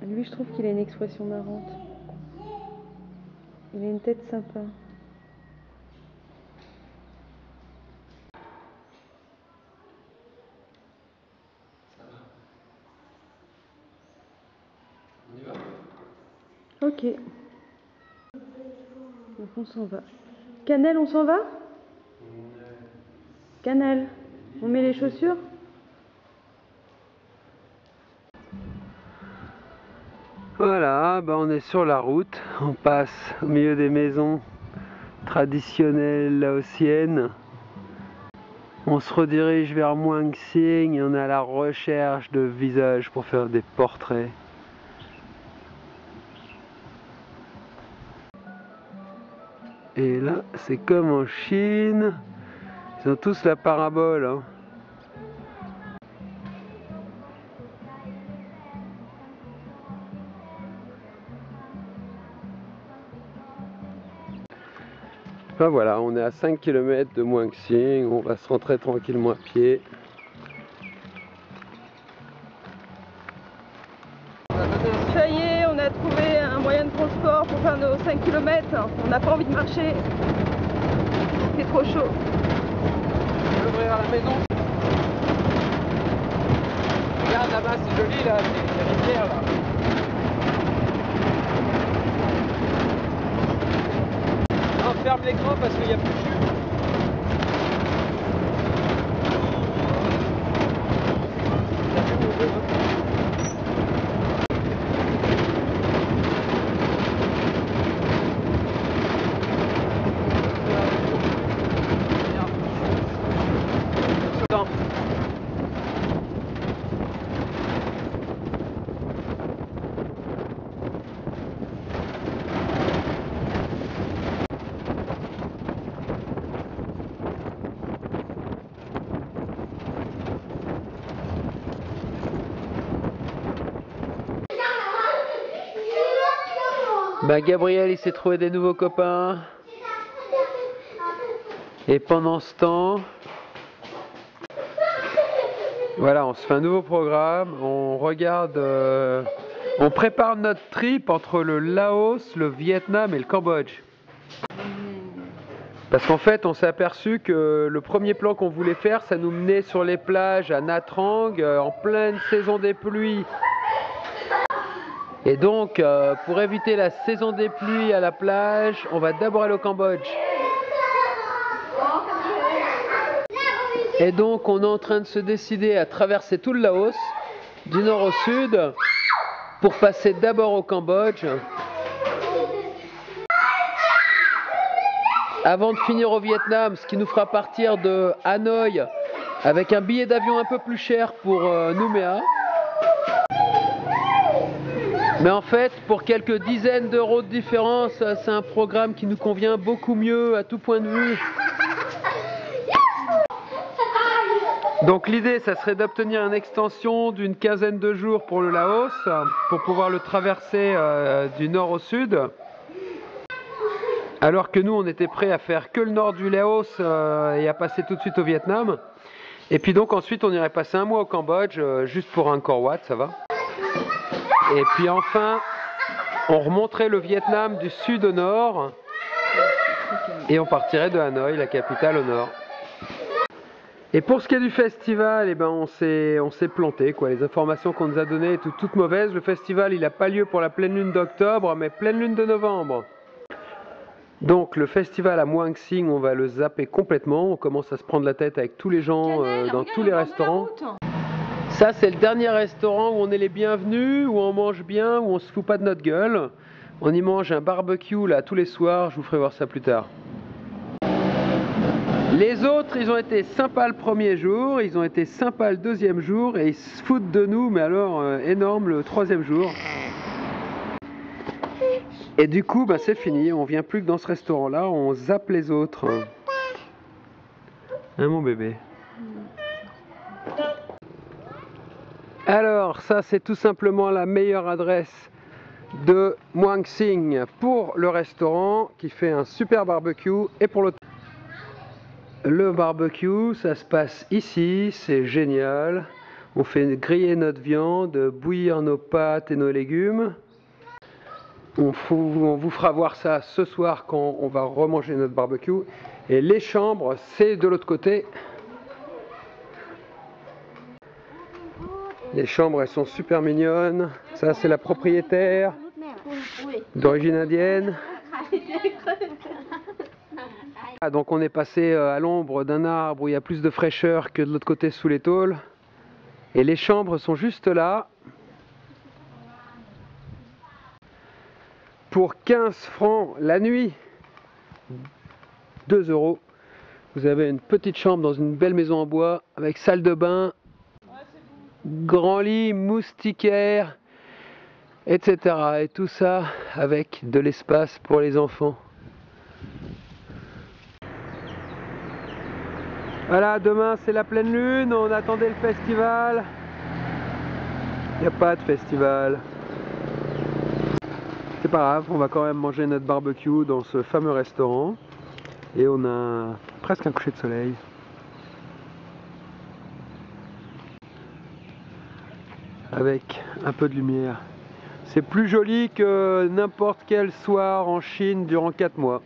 Lui, je trouve qu'il a une expression marrante. Il a une tête sympa. On y va? Ok. Donc on s'en va. Cannelle, on s'en va? Cannelle, on met les chaussures? Voilà, bah on est sur la route. On passe au milieu des maisons traditionnelles laotiennes. On se redirige vers Muang Sing et on est à la recherche de visages pour faire des portraits. Et là, c'est comme en Chine. Ils ont tous la parabole, hein. Ben voilà, on est à 5 km de Muang Sing. On va se rentrer tranquillement à pied. Ça y est, on a trouvé un moyen de transport pour faire nos 5 km. On n'a pas envie de marcher. C'est trop chaud. On va ouvrir à la maison. Regarde là-bas, c'est joli là, c'est la rivière là. Non, ferme l'écran parce qu'il n'y a plus de chute. Bah Gabriel il s'est trouvé des nouveaux copains. Et pendant ce temps, voilà, on se fait un nouveau programme. On regarde, on prépare notre trip entre le Laos, le Vietnam et le Cambodge. Parce qu'en fait, on s'est aperçu que le premier plan qu'on voulait faire, ça nous menait sur les plages à Nha Trang, en pleine saison des pluies. Et donc, pour éviter la saison des pluies à la plage, on va d'abord aller au Cambodge. Et donc, on est en train de se décider à traverser tout le Laos, du nord au sud, pour passer d'abord au Cambodge, avant de finir au Vietnam, ce qui nous fera partir de Hanoï avec un billet d'avion un peu plus cher pour Nouméa. Mais en fait, pour quelques dizaines d'euros de différence, c'est un programme qui nous convient beaucoup mieux à tout point de vue. Donc l'idée, ça serait d'obtenir une extension d'une quinzaine de jours pour le Laos, pour pouvoir le traverser du nord au sud. Alors que nous, on était prêts à faire que le nord du Laos et à passer tout de suite au Vietnam. Et puis donc ensuite, on irait passer un mois au Cambodge, juste pour Angkor Wat, ça va. Et puis enfin, on remonterait le Vietnam du sud au nord et on partirait de Hanoï, la capitale, au nord. Et pour ce qui est du festival, eh ben on s'est planté, quoi. Les informations qu'on nous a données étaient toutes mauvaises. Le festival, il n'a pas lieu pour la pleine lune d'octobre, mais pleine lune de novembre. Donc le festival à Muang Sing, on va le zapper complètement. On commence à se prendre la tête avec tous les gens dans tous les restaurants. Ça, c'est le dernier restaurant où on est les bienvenus, où on mange bien, où on se fout pas de notre gueule. On y mange un barbecue là tous les soirs. Je vous ferai voir ça plus tard. Les autres, ils ont été sympas le premier jour, ils ont été sympas le deuxième jour et ils se foutent de nous, mais alors énorme le troisième jour. Et du coup, bah, c'est fini, on vient plus que dans ce restaurant-là, on zappe les autres. Hein, mon bébé? Alors, ça c'est tout simplement la meilleure adresse de Muang Sing pour le restaurant qui fait un super barbecue et pour l'hôtel. Le barbecue, ça se passe ici, c'est génial. On fait griller notre viande, bouillir nos pâtes et nos légumes. On vous fera voir ça ce soir quand on va remanger notre barbecue. Et les chambres, c'est de l'autre côté. Les chambres, elles sont super mignonnes. Ça, c'est la propriétaire, d'origine indienne. Ah, donc on est passé à l'ombre d'un arbre où il y a plus de fraîcheur que de l'autre côté sous les tôles. Et les chambres sont juste là. Pour 15 francs la nuit, 2 €, vous avez une petite chambre dans une belle maison en bois avec salle de bain, grand lit, moustiquaire, etc. Et tout ça avec de l'espace pour les enfants. Voilà, demain c'est la pleine lune, on attendait le festival. Il n'y a pas de festival. C'est pas grave, on va quand même manger notre barbecue dans ce fameux restaurant. Et on a presque un coucher de soleil. Avec un peu de lumière. C'est plus joli que n'importe quel soir en Chine durant 4 mois.